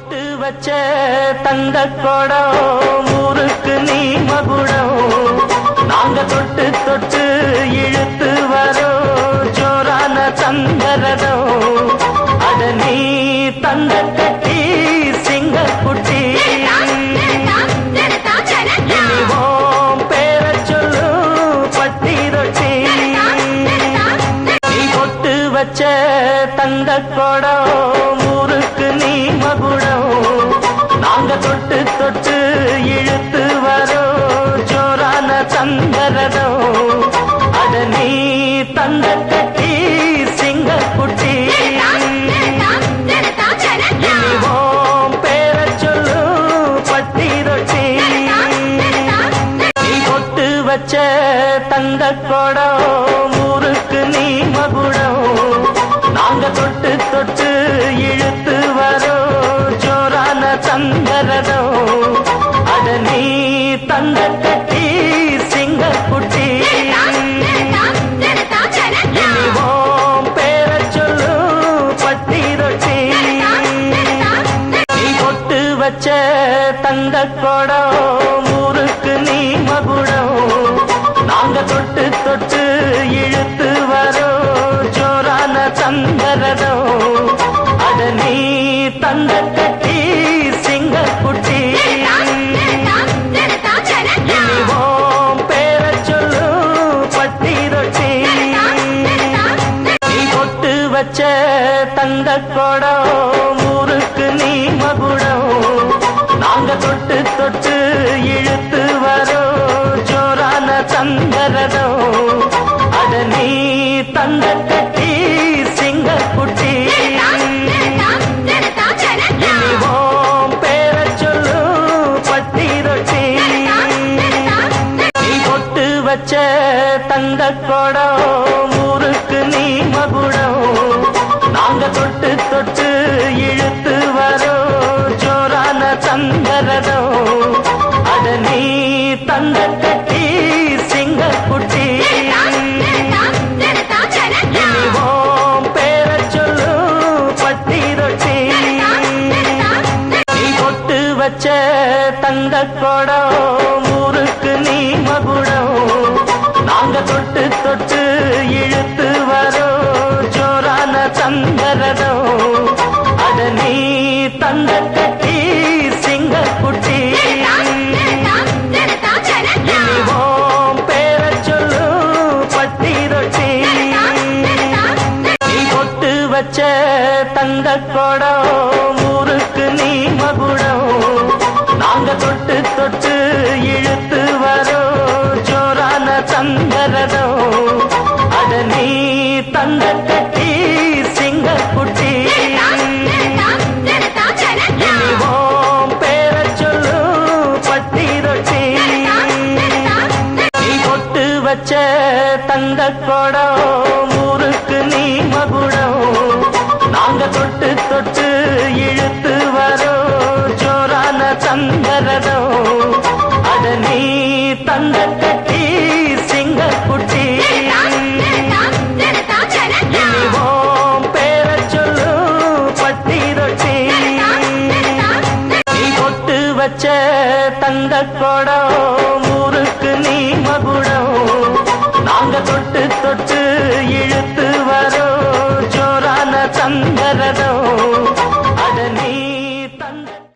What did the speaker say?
பொட்டு வச்ச தங்க கொடம் ஊருக்கு நீ மகுடம் நாங்க தொட்டு தொட்டு இழுத்து வரோம் ஜோரான தங்கரதம் அட நீ தந்த கட்டி சிங்க குட்டி இனிவோம் பேர சொல்லு பட்டி ரொட்டி நீ பொட்டு வச்ச தங்க கொடம் ஊருக்கு நீ மகுடம் நாங்க தொட்டு தொட்டு இழுத்து வரோம் ஜோரான தங்கரதம் அட நீ தந்த கட்டி சிங்க குட்டி இனிவோம் பேர சொல்லு பட்டி ரொட்டி நீ பொட்டு வச்ச தங்க கொடம் ஊருக்கு நீ மகுடம் நாங்க தொட்டு தொட்டு இழுத்து வரோம் ஜோரான தங்கரதம் அட நீ தந்த கட்டி சிங்க குட்டி இனிவோம் பேர சொல்லு பட்டி ரொட்டி நீ பொட்டு வச்ச தங்க கொடம் ஊருக்கு நீ மகுடம் நாங்க தொட்டு தொட்டு இழுத்து வரோம் ஜோரான தங்கரதம் அட நீ தந்த கட்டி சிங்க குட்டி இனிவோம் பேர சொல்லு பட்டி ரொட்டி நீ பொட்டு வச்ச தங்க கொடம் ஊருக்கு நீ மகுடம் நாங்க தொட்டு தொட்டு இழுத்து வரோம் ஜோரான தங்கரதம் அட நீ தந்த கட்டி சிங்க குட்டி இனிவோம் பேர சொல்லு பட்டி ரொட்டி நீ பொட்டு வச்ச தங்க கொடம் ஊருக்கு நீ மகுடம் நாங்க தொட்டு தொட்டு இழுத்து வரோம் ஜோரான தங்கரதம் அட நீ தந்த கட்டி சிங்க குட்டி இனிவோம் பேர சொல்லு பட்டி ரொட்டி நீ பொட்டு வச்ச தங்க கொடம் ஊருக்கு நீ மகுடம் நாங்க தொட்டு தொட்டு இழுத்து வரோம் ஜோரான தங்கரதம் அட நீ தந்த கட்டி சிங்க குட்டி இனிவோம் பேர சொல்லு பட்டி ரொட்டி நீ பொட்டு வச்ச தங்க கொடம் ஊருக்கு நீ மகுடம் நாங்க தொட்டு தொட்டு இழுத்து வரோம் ஜோரான தங்கரதம் அட நீ தந்த கட்டி சிங்க குட்டி இனிவோம் பேர சொல்லு பட்டி ரொட்டி நீ பொட்டு வச்ச தங்க கொடம் ஊருக்கு நீ மகுடம் நாங்க தொட்டு தொட்டு இழுத்து வரோம் ஜோரான தங்கரதம் அட நீ தந்த கட்டி சிங்க குட்டி இனிவோம் பேர சொல்லு பட்டி ரொட்டி நீ பொட்டு வச்ச தங்க கொடம் ஊருக்கு நீ மகுடம் நாங்க தொட்டு தொட்டு